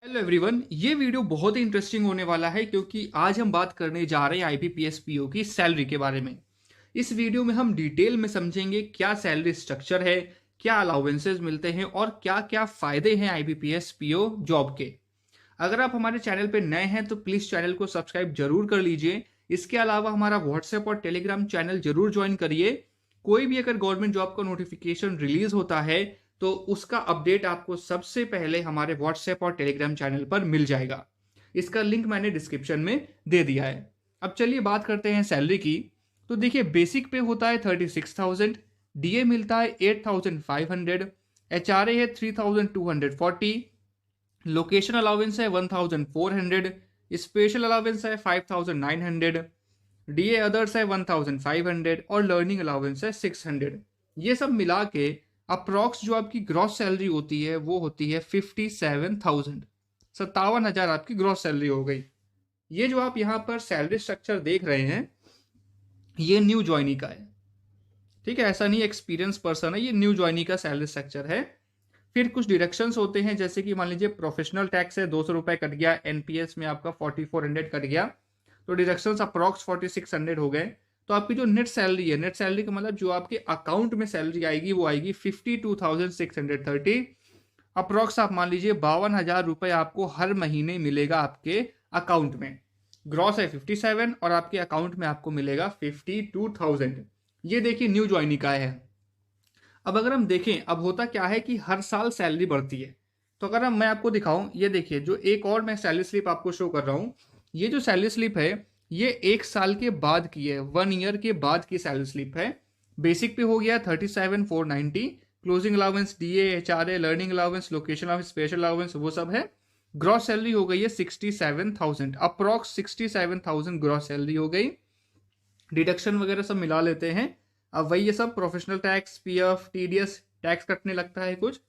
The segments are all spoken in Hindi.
हेलो एवरीवन, ये वीडियो बहुत ही इंटरेस्टिंग होने वाला है क्योंकि आज हम बात करने जा रहे हैं आईबीपीएस पीओ की सैलरी के बारे में। इस वीडियो में हम डिटेल में समझेंगे क्या सैलरी स्ट्रक्चर है, क्या अलाउंसेस मिलते हैं और क्या क्या फायदे हैं आईबीपीएस पीओ जॉब के। अगर आप हमारे चैनल पर नए हैं तो प्लीज चैनल को सब्सक्राइब जरूर कर लीजिए। इसके अलावा हमारा व्हाट्सएप और टेलीग्राम चैनल जरूर ज्वाइन करिए। कोई भी अगर गवर्नमेंट जॉब का नोटिफिकेशन रिलीज होता है तो उसका अपडेट आपको सबसे पहले हमारे व्हाट्सएप और टेलीग्राम चैनल पर मिल जाएगा। इसका लिंक मैंने डिस्क्रिप्शन में दे दिया है। अब चलिए बात करते हैं सैलरी की। तो देखिए, बेसिक पे होता है 36,000, डीए मिलता है 8,500, एचआरए है 3,240, लोकेशन अलाउंस है 1,400, स्पेशल अलाउंस है 5,900, डीए अदर्स है 1,500 और लर्निंग अलाउंस है 600। ये सब मिला के अप्रॉक्स जो आपकी ग्रॉस सैलरी होती है वो होती है 57,000। 57,000 आपकी ग्रॉस सैलरी हो गई। ये जो आप यहाँ पर सैलरी स्ट्रक्चर देख रहे हैं ये न्यू ज्वाइनी का है। ठीक है, ऐसा नहीं एक्सपीरियंस पर्सन है, ये न्यू ज्वाइनी का सैलरी स्ट्रक्चर है। फिर कुछ डिडक्शंस होते हैं, जैसे कि मान लीजिए प्रोफेशनल टैक्स है 200 रुपए कट गया, एनपीएस में आपका 4400 कट गया, तो डिडक्शंस अप्रॉक्स 4600 हो गए। तो आपकी जो नेट सैलरी है, नेट सैलरी का मतलब जो आपके अकाउंट में सैलरी आएगी वो आएगी 52,630। अप्रॉक्स आप मान लीजिए 52,000 रुपए आपको हर महीने मिलेगा आपके अकाउंट में। ग्रॉस है 57 और आपके अकाउंट में आपको मिलेगा 52,000। ये देखिए न्यू ज्वाइनिंग का है। अब अगर हम देखें, अब होता क्या है कि हर साल सैलरी बढ़ती है। तो अगर मैं आपको दिखाऊं, ये देखिए जो एक और मैं सैलरी स्लिप आपको शो कर रहा हूं, ये जो सैलरी स्लिप है ये 1 साल के बाद की है, 1 ईयर के बाद की सैलरी स्लिप है। बेसिक पे हो गया 37,490, closing allowance, DA, HRA, learning allowance, location allowance, special allowance वो सब है। ग्रॉस सैलरी हो गई है 67,000, अप्रॉक्स 67,000 ग्रॉस सैलरी हो गई। डिडक्शन वगैरह सब मिला लेते हैं। अब वही ये सब professional tax, PF, TDS tax कटने लगता है कुछ,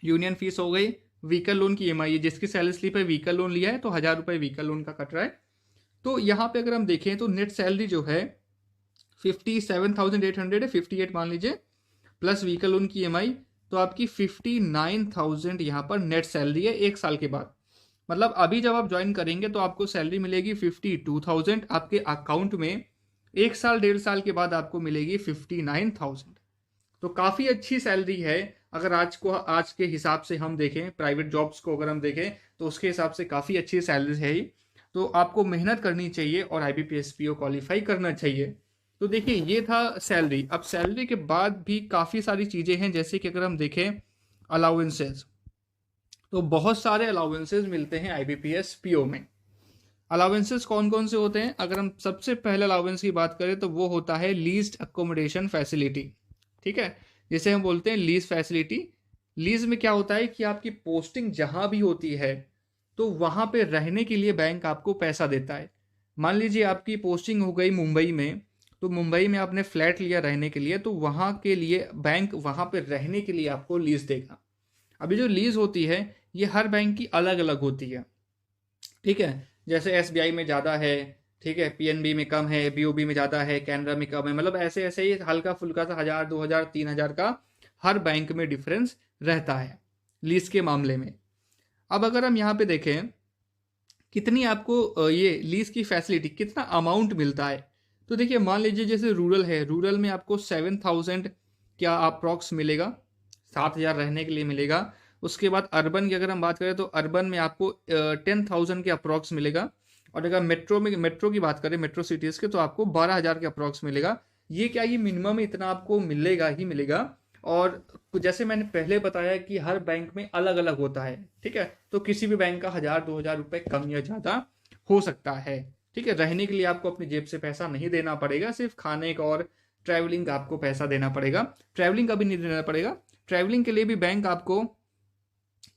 यूनियन फीस हो गई, व्हीकल लोन की ईएमआई, जिसकी सैलरी स्लिप है व्हीकल लोन लिया है तो 1,000 रुपए व्हीकल लोन का कट रहा है। तो यहाँ पे अगर हम देखें तो नेट सैलरी जो है 57,800 है, 58 मान लीजिए, प्लस व्हीकल लोन की ईएमआई, तो आपकी 59,000 यहाँ पर नेट सैलरी है 1 साल के बाद। मतलब अभी जब आप ज्वाइन करेंगे तो आपको सैलरी मिलेगी 52,000, आपके अकाउंट में 1 साल 1.5 साल के बाद आपको मिलेगी 59,000। तो काफ़ी अच्छी सैलरी है। अगर आज के हिसाब से हम देखें, प्राइवेट जॉब्स को अगर हम देखें तो उसके हिसाब से काफ़ी अच्छी सैलरी है ही। तो आपको मेहनत करनी चाहिए और आईबीपीएस पीओ क्वालिफाई करना चाहिए। तो देखिए ये था सैलरी। अब सैलरी के बाद भी काफ़ी सारी चीज़ें हैं, जैसे कि अगर हम देखें अलाउंसेस, तो बहुत सारे अलाउंसेस मिलते हैं आईबीपीएस पीओ में। अलाउंसेस कौन कौन से होते हैं? अगर हम सबसे पहले अलाउंस की बात करें तो वो होता है लीज्ड अकोमोडेशन फैसिलिटी। ठीक है, जिसे हम बोलते हैं लीज फैसिलिटी। लीज में क्या होता है कि आपकी पोस्टिंग जहां भी होती है तो वहां पे रहने के लिए बैंक आपको पैसा देता है। मान लीजिए आपकी पोस्टिंग हो गई मुंबई में, तो मुंबई में आपने फ्लैट लिया रहने के लिए, तो वहां के लिए बैंक वहां पे रहने के लिए आपको लीज देगा। अभी जो लीज होती है ये हर बैंक की अलग अलग होती है। ठीक है, जैसे एसबीआई में ज़्यादा है, ठीक है, पीएनबी में कम है, बीओबी में ज़्यादा है, कैनरा में कम है, मतलब ऐसे ऐसे ही हल्का फुल्का सा 1,000 2,000 3,000 का हर बैंक में डिफरेंस रहता है लीज के मामले में। अब अगर हम यहाँ पे देखें कितनी आपको ये लीज की फैसिलिटी, कितना अमाउंट मिलता है, तो देखिए मान लीजिए जैसे रूरल है, रूरल में आपको 7,000 क्या अप्रॉक्स मिलेगा, 7,000 रहने के लिए मिलेगा। उसके बाद अर्बन की अगर हम बात करें तो अर्बन में आपको 10,000 के अप्रॉक्स मिलेगा। और अगर मेट्रो की बात करें, मेट्रो सिटीज़ के, तो आपको 12,000 के अप्रॉक्स मिलेगा। ये क्या, ये मिनिमम इतना आपको मिलेगा ही मिलेगा। और जैसे मैंने पहले बताया कि हर बैंक में अलग अलग होता है। ठीक है, तो किसी भी बैंक का 1,000 2,000 रुपए कम या ज़्यादा हो सकता है। ठीक है, रहने के लिए आपको अपनी जेब से पैसा नहीं देना पड़ेगा, सिर्फ खाने का और ट्रैवलिंग का आपको पैसा देना पड़ेगा। ट्रैवलिंग का भी नहीं देना पड़ेगा, ट्रैवलिंग के लिए भी बैंक आपको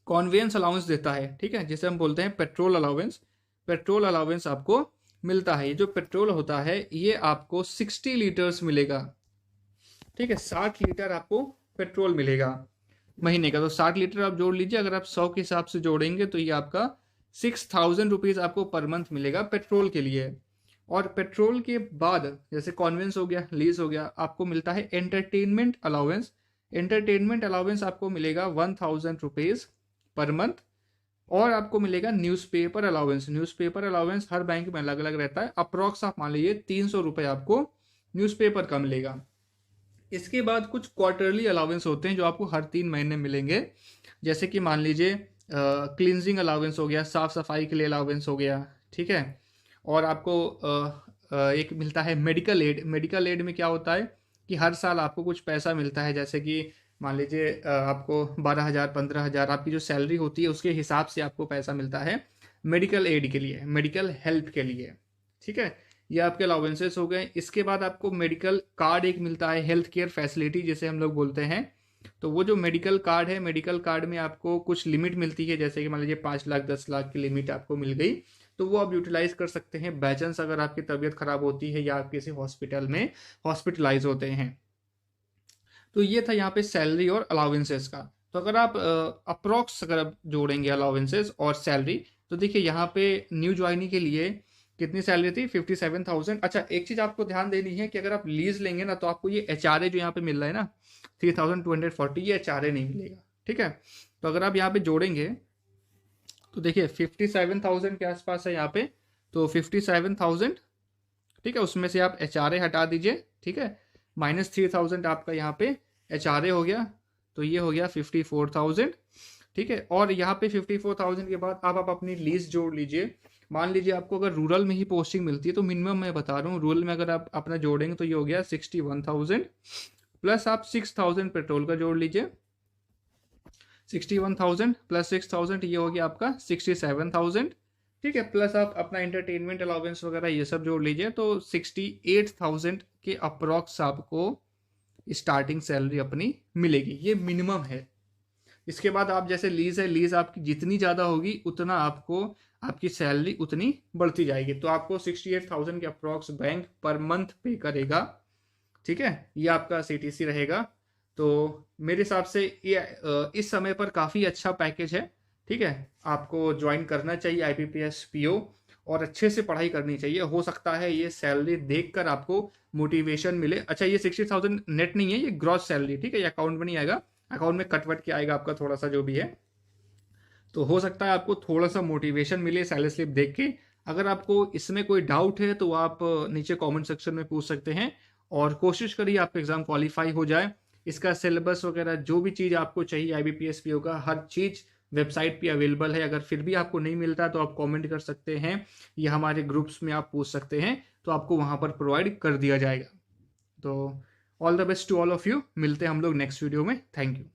कॉन्वेंस अलाउंस देता है। ठीक है, जिसे हम बोलते हैं पेट्रोल अलाउंस। पेट्रोल अलाउंस आपको मिलता है। ये जो पेट्रोल होता है ये आपको 60 लीटर्स मिलेगा। ठीक है, 60 लीटर आपको पेट्रोल मिलेगा महीने का। तो 60 लीटर आप जोड़ लीजिए, अगर आप 100 के हिसाब से जोड़ेंगे तो ये आपका 6,000 रुपीज़ आपको पर मंथ मिलेगा पेट्रोल के लिए। और पेट्रोल के बाद जैसे कॉन्वेंस हो गया, लीज हो गया, आपको मिलता है एंटरटेनमेंट अलाउंस। एंटरटेनमेंट अलाउंस आपको मिलेगा 1,000 रुपीज़ पर मंथ। और आपको मिलेगा न्यूज़पेपर अलाउंस। न्यूज़पेपर अलाउंस हर बैंक में अलग अलग रहता है, अप्रॉक्स आप मान लीजिए 300 रुपये आपको न्यूज़पेपर का मिलेगा। इसके बाद कुछ क्वार्टरली अलाउंस होते हैं जो आपको हर 3 महीने मिलेंगे, जैसे कि मान लीजिए क्लिनजिंग अलाउंस हो गया, साफ सफाई के लिए अलाउंस हो गया, ठीक है। और आपको एक मिलता है मेडिकल एड। मेडिकल एड में क्या होता है कि हर साल आपको कुछ पैसा मिलता है, जैसे कि मान लीजिए आपको 12,000 15,000 आपकी जो सैलरी होती है उसके हिसाब से आपको पैसा मिलता है मेडिकल एड के लिए, मेडिकल हेल्प के लिए, ठीक है। ये आपके अलाउंसेस हो गए। इसके बाद आपको मेडिकल कार्ड एक मिलता है, हेल्थ केयर फैसिलिटी जिसे हम लोग बोलते हैं। तो वो जो मेडिकल कार्ड है, मेडिकल कार्ड में आपको कुछ लिमिट मिलती है, जैसे कि मान लीजिए 5 लाख 10 लाख की लिमिट आपको मिल गई, तो वो आप यूटिलाइज कर सकते हैं बाई चांस अगर आपकी तबीयत खराब होती है या आप किसी हॉस्पिटल में हॉस्पिटलाइज होते हैं। तो ये था यहाँ पे सैलरी और अलाउंसेस का। तो अगर आप अप्रोक्स अगर आप जोड़ेंगे अलाउंसेस और सैलरी, तो देखिए यहाँ पे न्यू ज्वाइनी के लिए कितनी सैलरी थी, 57,000। अच्छा, एक चीज आपको ध्यान देनी है कि अगर आप लीज लेंगे ना तो आपको ये HRA जो यहाँ पे मिल रहा है ना 3,240, ये HRA नहीं मिलेगा, ठीक है। तो अगर आप यहाँ पे जोड़ेंगे तो देखिए 57,000 के आसपास है यहाँ पे, तो 57,000, ठीक है, उसमें से आप HRA हटा दीजिए, ठीक है, -3,000 आपका यहाँ पे HRA हो गया, तो ये हो गया 54,000, ठीक है। और यहाँ पे 54,000 के बाद आप अपनी लीज जोड़ लीजिए। मान लीजिए आपको अगर रूरल में ही पोस्टिंग मिलती है तो मिनिमम मैं बता रहा हूँ, रूरल में अगर आप अपना जोड़ेंगे तो ये हो गया 61,000, प्लस आप 6,000 पेट्रोल का जोड़ लीजिए, 61,000 प्लस 6,000 ये हो गया आपका 67,000, ठीक है। प्लस आप अपना एंटरटेनमेंट अलाउंस वगैरह ये सब जोड़ लीजिए, तो 68,000 के अप्रॉक्स आपको स्टार्टिंग सैलरी अपनी मिलेगी, ये मिनिमम है। इसके बाद आप जैसे लीज है, लीज आपकी जितनी ज़्यादा होगी उतना आपको आपकी सैलरी उतनी बढ़ती जाएगी। तो आपको 68,000 के अप्रॉक्स बैंक पर मंथ पे करेगा, ठीक है, ये आपका CTC रहेगा। तो मेरे हिसाब से ये इस समय पर काफ़ी अच्छा पैकेज है, ठीक है। आपको ज्वाइन करना चाहिए IPPS PO और अच्छे से पढ़ाई करनी चाहिए। हो सकता है ये सैलरी देखकर आपको मोटिवेशन मिले। अच्छा, ये 60,000 नेट नहीं है, ये ग्रॉस सैलरी, ठीक है, ये अकाउंट में नहीं आएगा, अकाउंट में कट वट के आएगा आपका थोड़ा सा जो भी है। तो हो सकता है आपको थोड़ा सा मोटिवेशन मिले सैलरी स्लिप देख के। अगर आपको इसमें कोई डाउट है तो आप नीचे कमेंट सेक्शन में पूछ सकते हैं, और कोशिश करिए आपका एग्जाम क्वालिफाई हो जाए। इसका सिलेबस वगैरह जो भी चीज़ आपको चाहिए IBPS PO का, हर चीज़ वेबसाइट पे अवेलेबल है। अगर फिर भी आपको नहीं मिलता तो आप कमेंट कर सकते हैं या हमारे ग्रुप्स में आप पूछ सकते हैं, तो आपको वहाँ पर प्रोवाइड कर दिया जाएगा। तो all the best to all of you, मिलते हैं हम लोग नेक्स्ट वीडियो में। Thank you.